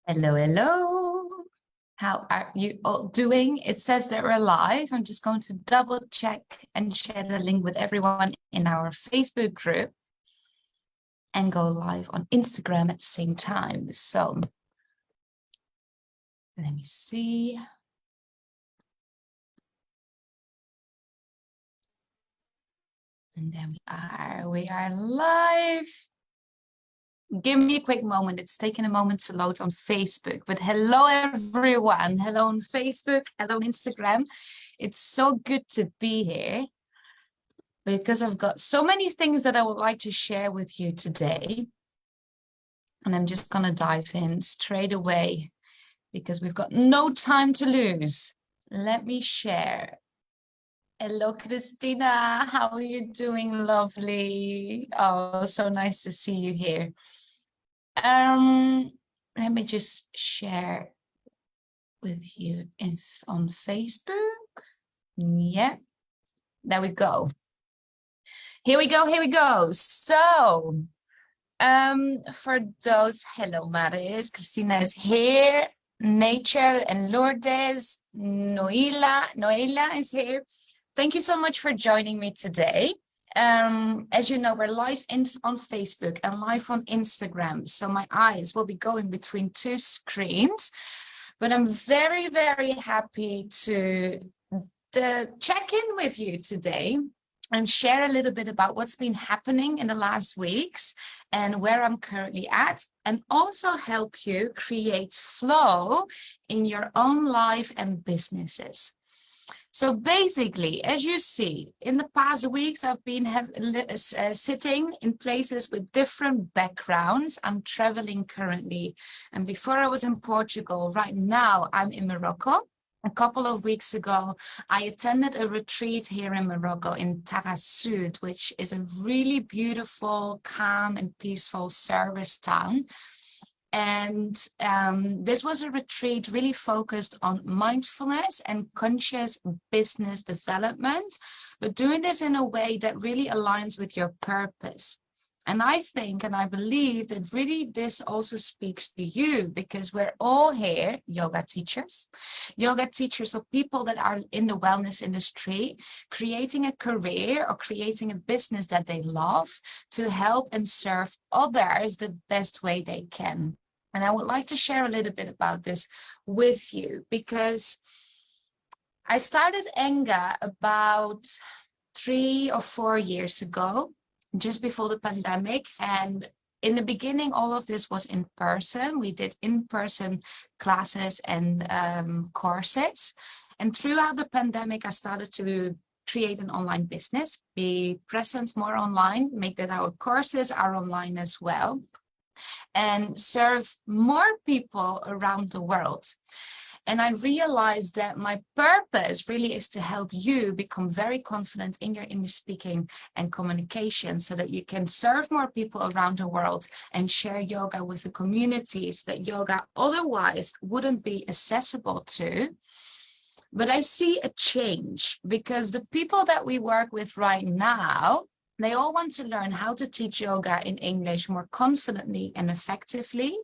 Hello, hello. How are you all doing? It says that we're live. I'm just going to double check and share the link with everyone in our Facebook group and go live on Instagram at the same time. So let me see. And there we are live. Give me a quick moment. It's taking a moment to load on Facebook, but hello everyone. Hello on Facebook, hello on Instagram. It's so good to be here because I've got so many things that I would like to share with you today. And I'm just going to dive in straight away because we've got no time to lose. Let me share. Hello, Christina. How are you doing? Lovely. Oh, so nice to see you here. Let me just share with you on Facebook. Yeah, there we go. Here we go. So, for those, hello, Maris. Christina is here. Nature and Lourdes, Noela is here. Thank you so much for joining me today. As you know, we're live on Facebook and live on Instagram. So my eyes will be going between two screens, but I'm very, very happy to check in with you today and share a little bit about what's been happening in the last weeks and where I'm currently at, and also help you create flow in your own life and businesses. So basically, as you see, in the past weeks, I've been sitting in places with different backgrounds. I'm traveling currently. And before I was in Portugal, right now I'm in Morocco. A couple of weeks ago, I attended a retreat here in Morocco in Taghazout, which is a really beautiful, calm and peaceful service town. And this was a retreat really focused on mindfulness and conscious business development, but doing this in a way that really aligns with your purpose. And I think and I believe that really this also speaks to you, because we're all here, yoga teachers or people that are in the wellness industry, creating a career or creating a business that they love to help and serve others the best way they can. And I would like to share a little bit about this with you, because I started Enga about 3 or 4 years ago, just before the pandemic. And in the beginning, all of this was in person. We did in-person classes and courses. And throughout the pandemic, I started to create an online business, be present more online, make that our courses are online as well, and serve more people around the world. And I realized that my purpose really is to help you become very confident in your English speaking and communication, so that you can serve more people around the world and share yoga with the communities that yoga otherwise wouldn't be accessible to. But I see a change, because the people that we work with right now, they all want to learn how to teach yoga in English more confidently and effectively,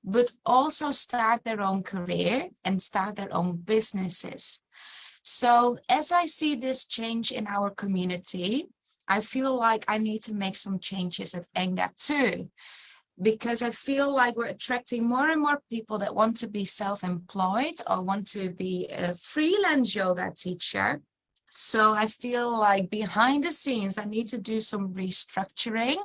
but also start their own career and start their own businesses. So as I see this change in our community, I feel like I need to make some changes at Enga too, because I feel like we're attracting more and more people that want to be self-employed or want to be a freelance yoga teacher. So I feel like behind the scenes, I need to do some restructuring,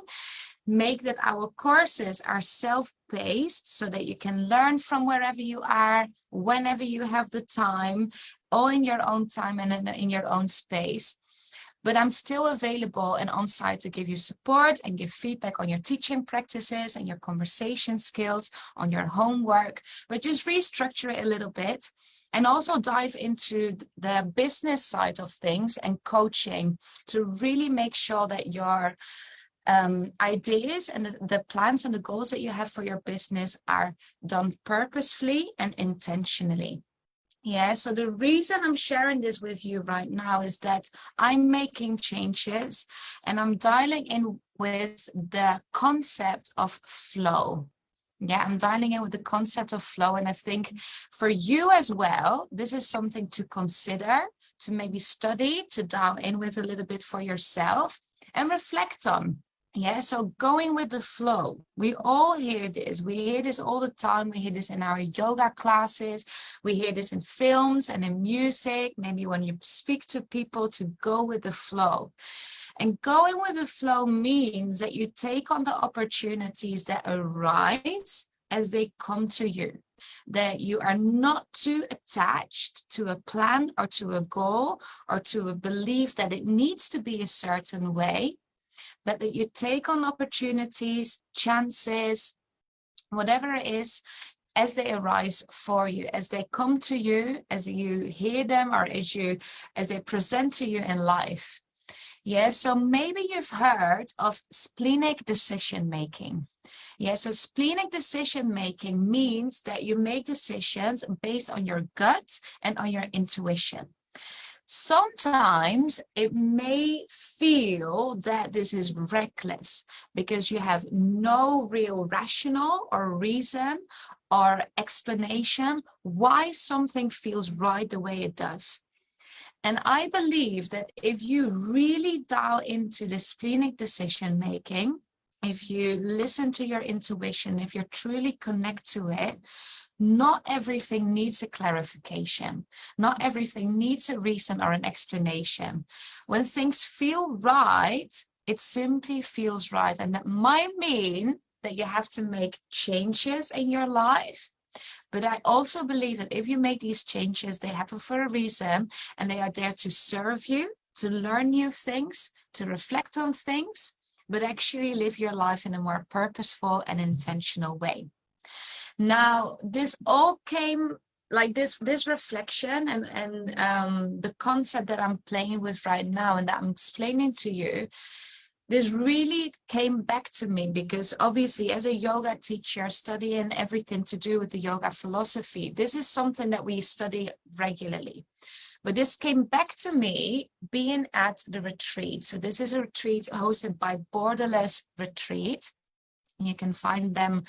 make that our courses are self-paced so that you can learn from wherever you are, whenever you have the time, all in your own time and in your own space. But I'm still available and on site to give you support and give feedback on your teaching practices and your conversation skills, on your homework, but just restructure it a little bit. And also dive into the business side of things and coaching to really make sure that your ideas and the plans and the goals that you have for your business are done purposefully and intentionally. Yeah, so the reason I'm sharing this with you right now is that I'm making changes and I'm dialing in with the concept of flow. Yeah, I'm dialing in with the concept of flow. And I think for you as well, this is something to consider, to maybe study, to dial in with a little bit for yourself and reflect on. Yeah, so going with the flow. We all hear this. We hear this all the time. We hear this in our yoga classes. We hear this in films and in music. Maybe when you speak to people, to go with the flow. And going with the flow means that you take on the opportunities that arise as they come to you, that you are not too attached to a plan or to a goal or to a belief that it needs to be a certain way, but that you take on opportunities, chances, whatever it is, as they arise for you, as they come to you, as you hear them, or as they present to you in life. Yeah, so maybe you've heard of splenic decision making. Yeah, so splenic decision making means that you make decisions based on your gut and on your intuition. Sometimes it may feel that this is reckless because you have no real rationale or reason or explanation why something feels right the way it does. And I believe that if you really dial into the splenic decision making, if you listen to your intuition, if you truly connect to it, not everything needs a clarification. Not everything needs a reason or an explanation. When things feel right, it simply feels right. And that might mean that you have to make changes in your life. But I also believe that if you make these changes, they happen for a reason, and they are there to serve you, to learn new things, to reflect on things, but actually live your life in a more purposeful and intentional way. Now, this all came like this reflection and the concept that I'm playing with right now and that I'm explaining to you, this really came back to me because obviously as a yoga teacher studying everything to do with the yoga philosophy, this is something that we study regularly. But this came back to me being at the retreat. So this is a retreat hosted by Borderless Retreat. You can find them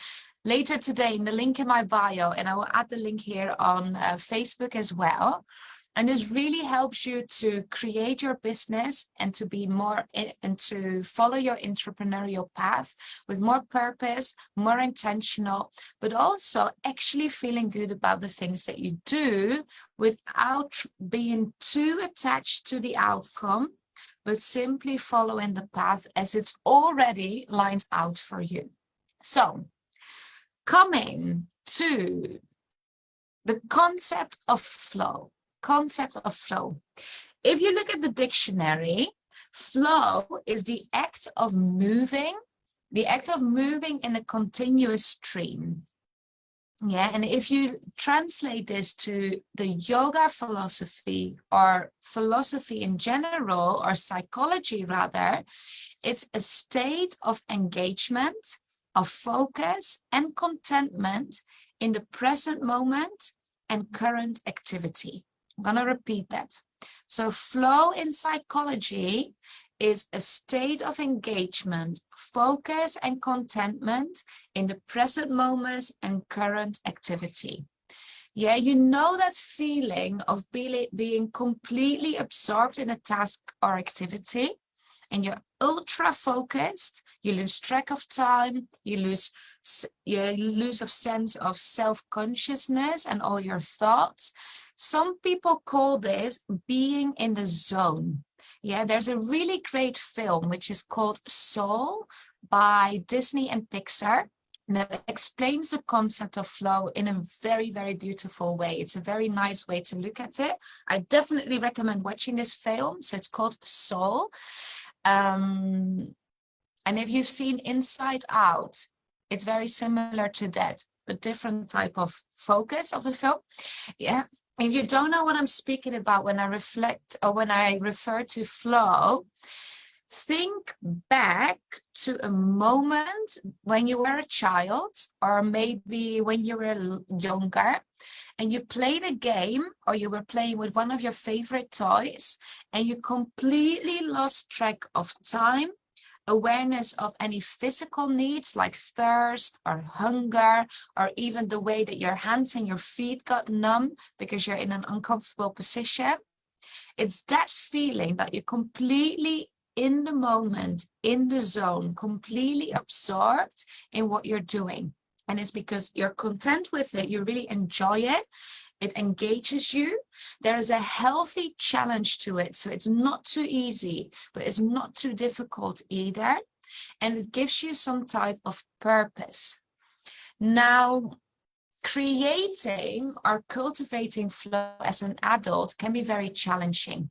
later today in the link in my bio, and I will add the link here on Facebook as well. And this really helps you to create your business and to be more and to follow your entrepreneurial path with more purpose, more intentional, but also actually feeling good about the things that you do without being too attached to the outcome, but simply following the path as it's already lined out for you. So, coming to the concept of flow. If you look at the dictionary, flow is the act of moving in a continuous stream. Yeah, and if you translate this to the yoga philosophy or philosophy in general, or psychology rather, it's a state of engagement, of focus and contentment in the present moment and current activity. I'm going to repeat that. So flow in psychology is a state of engagement, focus and contentment in the present moment and current activity. Yeah, you know that feeling of being completely absorbed in a task or activity, and you're ultra focused, you lose track of time, you lose a sense of self-consciousness and all your thoughts. Some people call this being in the zone. Yeah, there's a really great film which is called Soul by Disney and Pixar that explains the concept of flow in a very, very beautiful way. It's a very nice way to look at it. I definitely recommend watching this film. So it's called Soul. And if you've seen Inside Out, it's very similar to that, but different type of focus of the film. Yeah. If you don't know what I'm speaking about when I reflect or when I refer to flow, think back to a moment when you were a child, or maybe when you were younger, and you played a game, or you were playing with one of your favorite toys, and you completely lost track of time, awareness of any physical needs like thirst or hunger, or even the way that your hands and your feet got numb because you're in an uncomfortable position. It's that feeling that you're completely in the moment, in the zone, completely absorbed in what you're doing. And it's because you're content with it, you really enjoy it, it engages you. There is a healthy challenge to it. So it's not too easy, but it's not too difficult either. And it gives you some type of purpose. Now, creating or cultivating flow as an adult can be very challenging,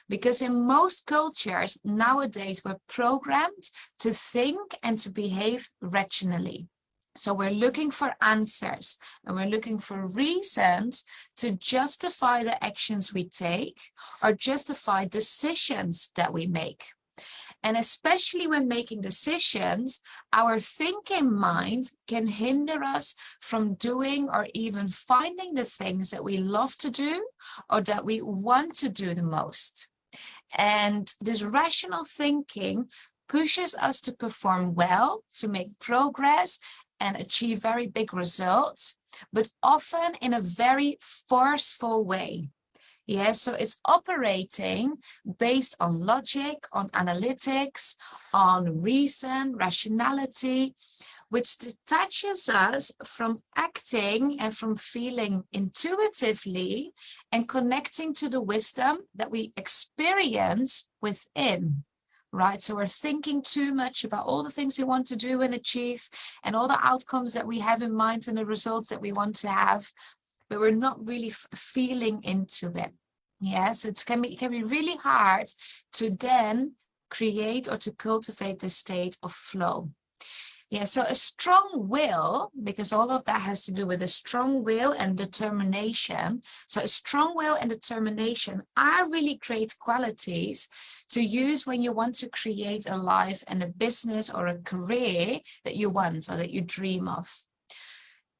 because in most cultures nowadays we're programmed to think and to behave rationally. So we're looking for answers and we're looking for reasons to justify the actions we take or justify decisions that we make. And especially when making decisions, our thinking mind can hinder us from doing or even finding the things that we love to do or that we want to do the most. And this rational thinking pushes us to perform well, to make progress and achieve very big results, but often in a very forceful way. Yeah, so it's operating based on logic, on analytics, on reason, rationality, which detaches us from acting and from feeling intuitively and connecting to the wisdom that we experience within, right? So we're thinking too much about all the things we want to do and achieve and all the outcomes that we have in mind and the results that we want to have, but we're not really feeling into it. Yeah, so it can be really hard to then create or to cultivate this state of flow. Yeah, so a strong will, because all of that has to do with a strong will and determination. So a strong will and determination are really great qualities to use when you want to create a life and a business or a career that you want or that you dream of.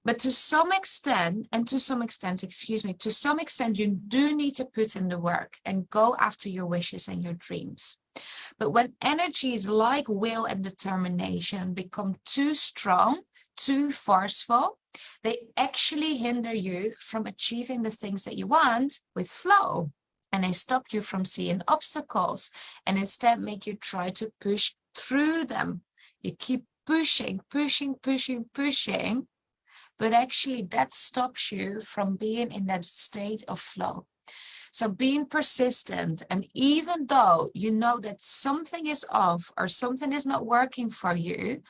But to some extent, you do need to put in the work and go after your wishes and your dreams. But when energies like will and determination become too strong, too forceful, they actually hinder you from achieving the things that you want with flow. And they stop you from seeing obstacles and instead make you try to push through them. You keep pushing, but actually that stops you from being in that state of flow. So being persistent, and even though you know that something is off or something is not working for you,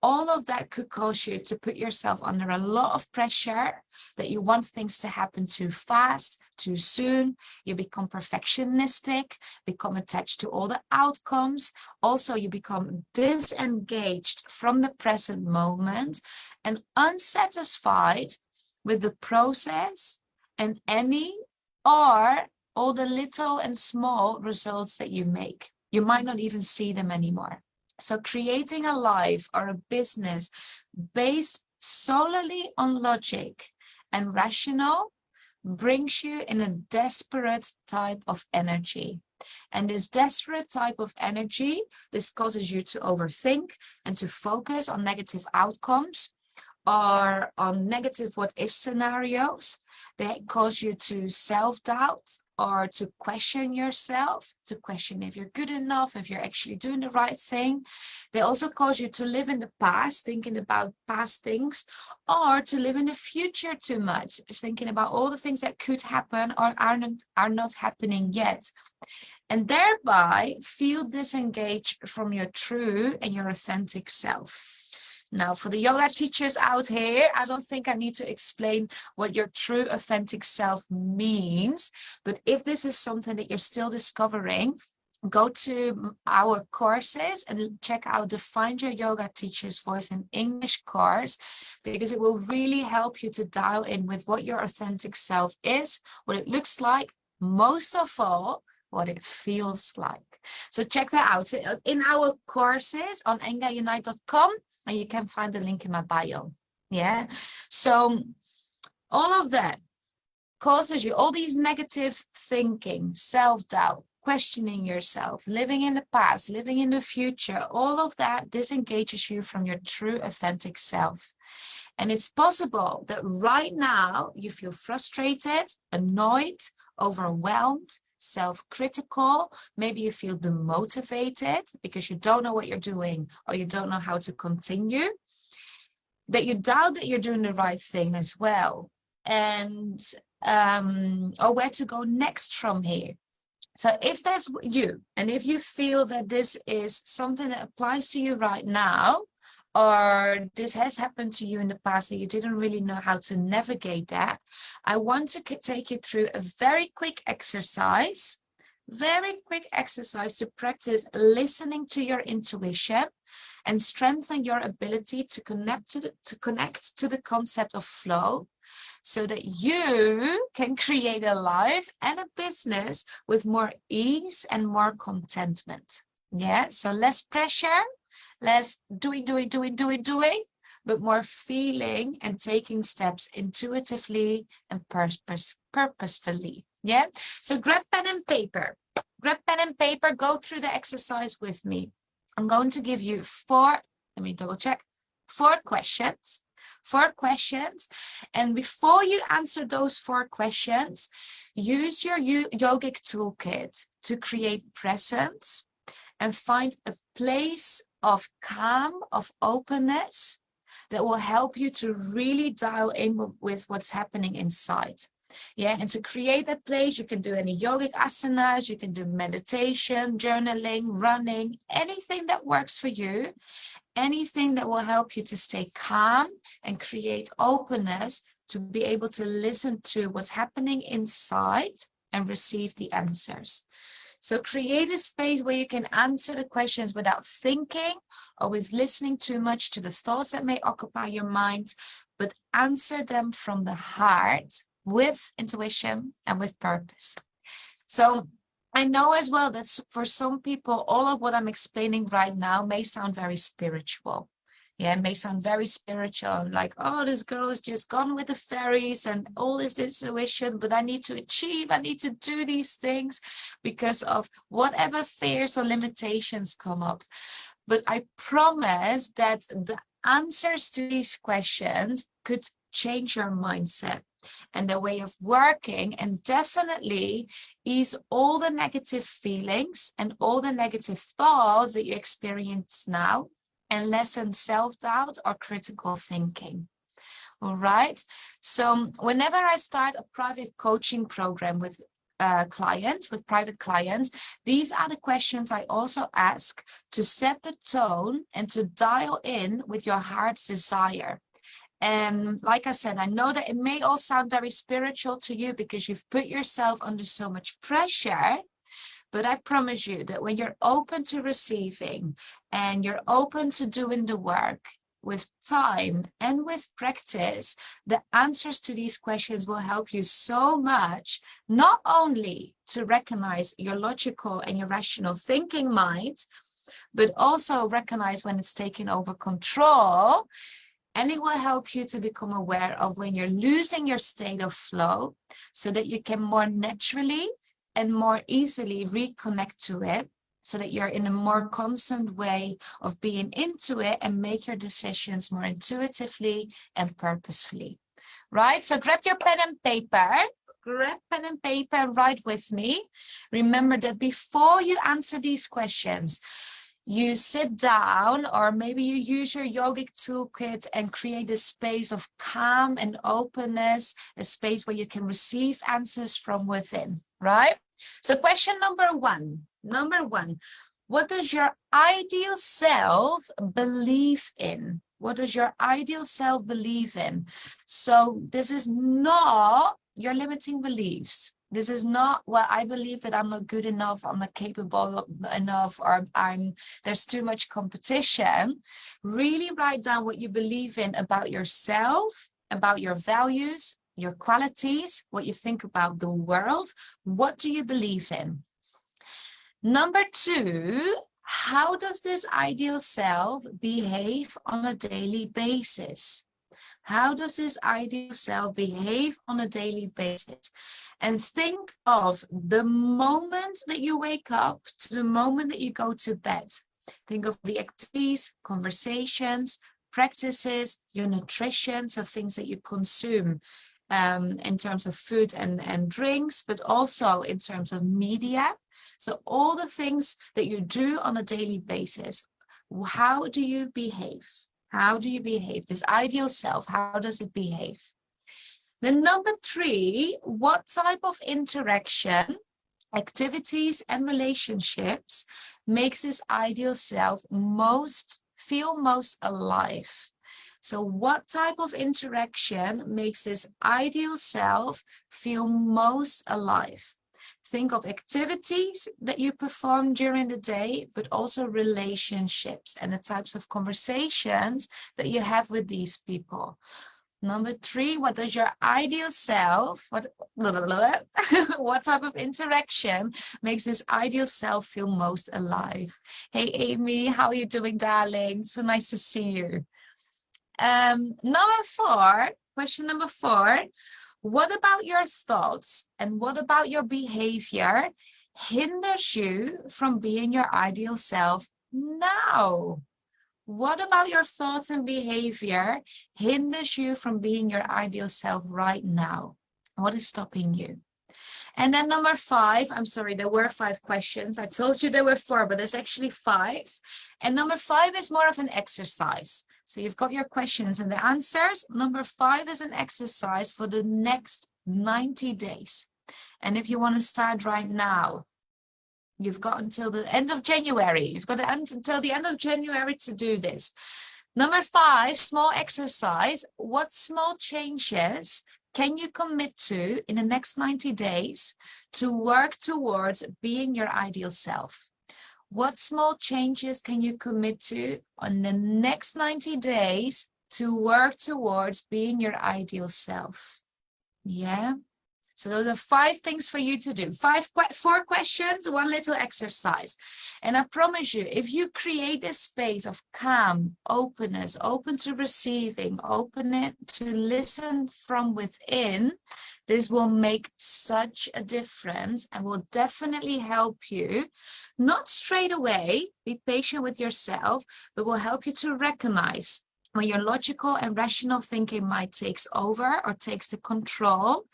all of that could cause you to put yourself under a lot of pressure, that you want things to happen too fast, too soon. You become perfectionistic, become attached to all the outcomes. Also, you become disengaged from the present moment and unsatisfied with the process and any or all the little and small results that you make. You might not even see them anymore. So creating a life or a business based solely on logic and rational brings you in a desperate type of energy. And this desperate type of energy, this causes you to overthink and to focus on negative outcomes or on negative what-if scenarios. They cause you to self-doubt or to question yourself, to question if you're good enough, if you're actually doing the right thing. They also cause you to live in the past, thinking about past things, or to live in the future too much, thinking about all the things that could happen or are not happening yet. And thereby feel disengaged from your true and your authentic self. Now, for the yoga teachers out here, I don't think I need to explain what your true authentic self means. But if this is something that you're still discovering, go to our courses and check out the Find Your Yoga Teacher's Voice in English course, because it will really help you to dial in with what your authentic self is, what it looks like, most of all, what it feels like. So check that out in our courses on engaunite.com. And you can find the link in my bio. Yeah. So all of that causes you all these negative thinking, self-doubt, questioning yourself, living in the past, living in the future, all of that disengages you from your true, authentic self. And it's possible that right now you feel frustrated, annoyed, overwhelmed, self-critical. Maybe you feel demotivated because you don't know what you're doing or you don't know how to continue. That you doubt that you're doing the right thing as well. And or where to go next from here. So if that's you, and if you feel that this is something that applies to you right now, or this has happened to you in the past that you didn't really know how to navigate that, I want to take you through a very quick exercise to practice listening to your intuition and strengthen your ability to connect to the concept of flow, so that you can create a life and a business with more ease and more contentment. Yeah, so less pressure, less doing, but more feeling and taking steps intuitively and purposefully. Yeah, so grab pen and paper. Go through the exercise with me. I'm going to give you four questions. And before you answer those 4 questions, use your yogic toolkit to create presence and find a place of calm, of openness that will help you to really dial in with what's happening inside. Yeah, and to create that place, you can do any yogic asanas, you can do meditation, journaling, running, anything that works for you, anything that will help you to stay calm and create openness to be able to listen to what's happening inside and receive the answers. So create a space where you can answer the questions without thinking or with listening too much to the thoughts that may occupy your mind, but answer them from the heart with intuition and with purpose. So I know as well that for some people, all of what I'm explaining right now may sound very spiritual. Yeah, it may sound very spiritual, like, oh, this girl is just gone with the fairies and all this intuition, but I need to do these things because of whatever fears or limitations come up. But I promise that the answers to these questions could change your mindset and the way of working, and definitely ease all the negative feelings and all the negative thoughts that you experience now, and lessen self-doubt or critical thinking. All right. So whenever I start a private coaching program with private clients, these are the questions I also ask to set the tone and to dial in with your heart's desire. And like I said, I know that it may all sound very spiritual to you because you've put yourself under so much pressure, but I promise you that when you're open to receiving and you're open to doing the work with time and with practice, the answers to these questions will help you so much, not only to recognize your logical and your rational thinking mind, but also recognize when it's taking over control. And it will help you to become aware of when you're losing your state of flow, so that you can more naturally and more easily reconnect to it, so that you're in a more constant way of being into it and make your decisions more intuitively and purposefully. Right? So grab your pen and paper. Write with me. Remember that before you answer these questions, you sit down, or maybe you use your yogic toolkit and create a space of calm and openness, a space where you can receive answers from within, right? So question number one, what does your ideal self believe in? What does your ideal self believe in? So this is not your limiting beliefs. This is not, well, I believe that I'm not good enough, I'm not capable enough, or there's too much competition. Really write down what you believe in about yourself, about your values, your qualities, what you think about the world. What do you believe in? Number 2, how does this ideal self behave on a daily basis? How does this ideal self behave on a daily basis? And think of the moment that you wake up to the moment that you go to bed. Think of the activities, conversations, practices, your nutrition, so things that you consume in terms of food and drinks, but also in terms of media. So all the things that you do on a daily basis. How do you behave? How do you behave? This ideal self, how does it behave? Then number 3, what type of interaction, activities, and relationships makes this ideal self feel most alive? So what type of interaction makes this ideal self feel most alive? Think of activities that you perform during the day, but also relationships and the types of conversations that you have with these people. Number 3, what does your ideal self, what type of interaction makes this ideal self feel most alive? Hey, Amy, how are you doing, darling? So nice to see you. Number 4, question number 4, what about your thoughts and what about your behavior hinders you from being your ideal self now? What about your thoughts and behavior hinders you from being your ideal self right now? What is stopping you? And then number 5, I'm sorry, there were 5 questions. I told you there were 4, but there's actually 5. And number 5 is more of an exercise. So you've got your questions and the answers. Number 5 is an exercise for the next 90 days. And if you want to start right now, you've got until the end of January. You've got until the end of January to do this. Number 5, small exercise. What small changes can you commit to in the next 90 days to work towards being your ideal self? What small changes can you commit to on the next 90 days to work towards being your ideal self? Yeah. So those are 5 things for you to do. 4 questions, 1 little exercise. And I promise you, if you create this space of calm, openness, open to receiving, open to listen from within, this will make such a difference and will definitely help you, not straight away, be patient with yourself, but will help you to recognize when your logical and rational thinking mind takes over or takes the control,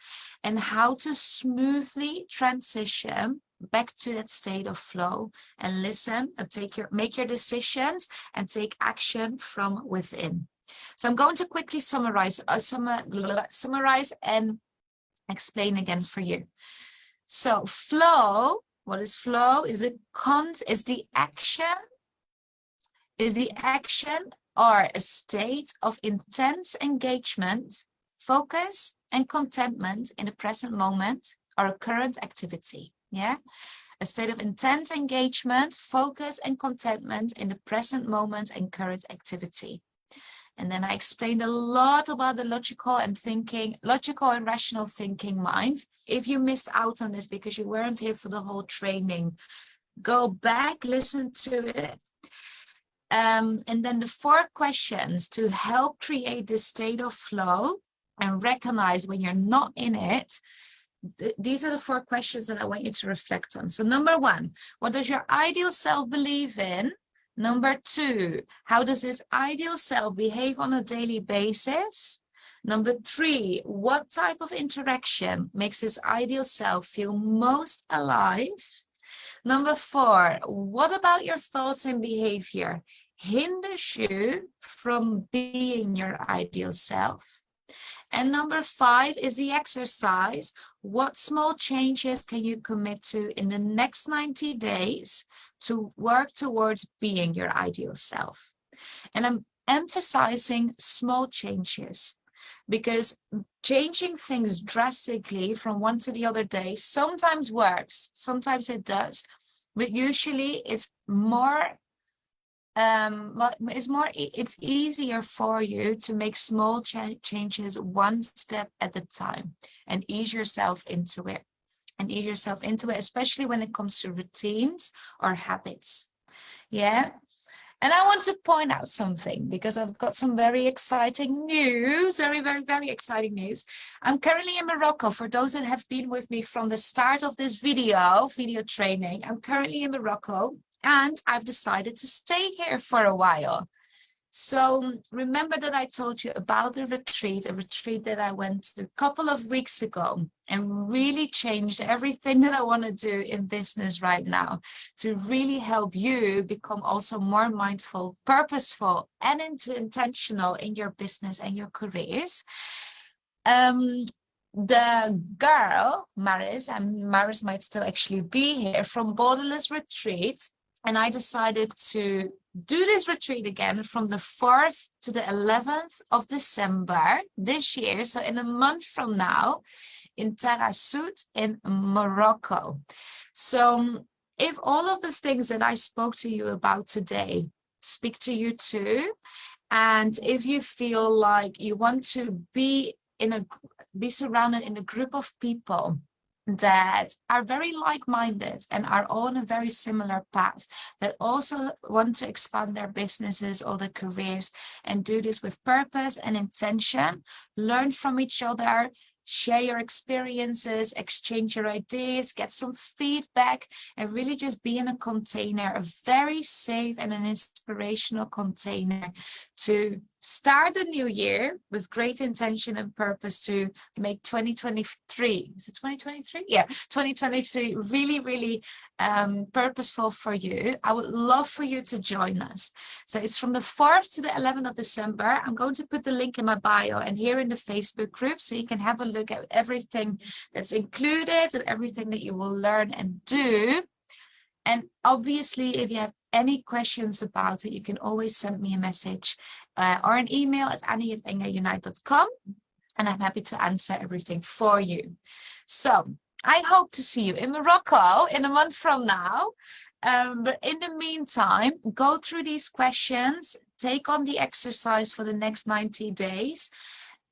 and how to smoothly transition back to that state of flow and listen and make your decisions and take action from within. So I'm going to quickly summarize and explain again for you. So flow, what is flow? Is the action or a state of intense engagement, focus, and contentment in the present moment or a current activity. Yeah, a state of intense engagement, focus, and contentment in the present moment and current activity. And then I explained a lot about the logical and rational thinking mind. If you missed out on this because you weren't here for the whole training, go back, listen to it. And then the 4 questions to help create this state of flow and recognize when you're not in it. These are the 4 questions that I want you to reflect on. So number 1, what does your ideal self believe in? Number 2, how does this ideal self behave on a daily basis? Number 3, what type of interaction makes this ideal self feel most alive? Number 4, what about your thoughts and behavior hinders you from being your ideal self? And number 5 is the exercise. What small changes can you commit to in the next 90 days to work towards being your ideal self? And I'm emphasizing small changes because changing things drastically from one to the other day sometimes works, sometimes it does, but usually it's it's easier for you to make small changes one step at a time and ease yourself into it, especially when it comes to routines or habits. Yeah. And I want to point out something because I've got some very exciting news, very exciting news. I'm currently in Morocco. For those that have been with me from the start of this video training, I'm currently in Morocco and I've decided to stay here for a while. So remember that I told you about the retreat, a retreat that I went to a couple of weeks ago and really changed everything that I want to do in business right now to really help you become also more mindful, purposeful, and intentional in your business and your careers. The girl, Maris, and Maris might still actually be here from Borderless Retreat, and I decided to do this retreat again from the 4th to the 11th of December this year. So in a month from now in Tarazout in Morocco. So if all of the things that I spoke to you about today speak to you too, and if you feel like you want to be surrounded in a group of people that are very like-minded and are all on a very similar path, that also want to expand their businesses or their careers and do this with purpose and intention, learn from each other, share your experiences, exchange your ideas, get some feedback, and really just be in a container, a very safe and an inspirational container to start a new year with great intention and purpose to make 2023, is it 2023? Yeah, 2023 really purposeful for you. I would love for you to join us. So it's from the 4th to the 11th of December. I'm going to put the link in my bio and here in the Facebook group so you can have a look at everything that's included and everything that you will learn and do. And obviously, if you have any questions about it, you can always send me a message or an email at annie@engaunite.com, and I'm happy to answer everything for you. So I hope to see you in Morocco in a month from now. But in the meantime, go through these questions, take on the exercise for the next 90 days.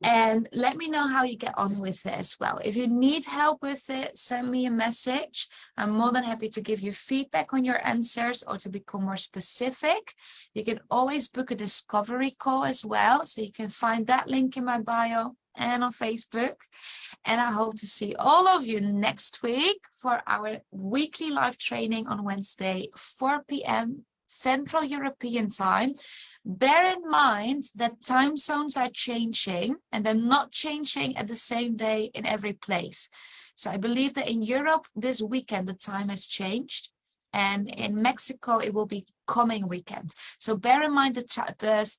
And let me know how you get on with it as well. If you need help with it, send me a message. I'm more than happy to give you feedback on your answers or to become more specific. You can always book a discovery call as well. So you can find that link in my bio and on Facebook. And I hope to see all of you next week for our weekly live training on Wednesday, 4 p.m. Central European time. Bear in mind that time zones are changing and they're not changing at the same day in every place. So I believe that in Europe this weekend the time has changed, and in Mexico it will be coming weekend. So bear in mind the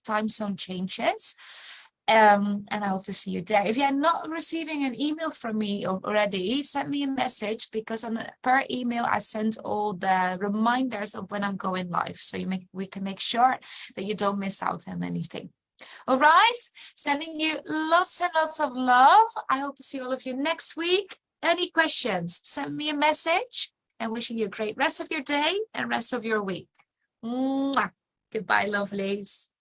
time zone changes. And I hope to see you there. If you're not receiving an email from me already, send me a message, because per email I send all the reminders of when I'm going live, so we can make sure that you don't miss out on anything. All right, sending you lots and lots of love. I hope to see all of you next week. Any questions, send me a message, and wishing you a great rest of your day and rest of your week. Mwah. Goodbye, lovelies.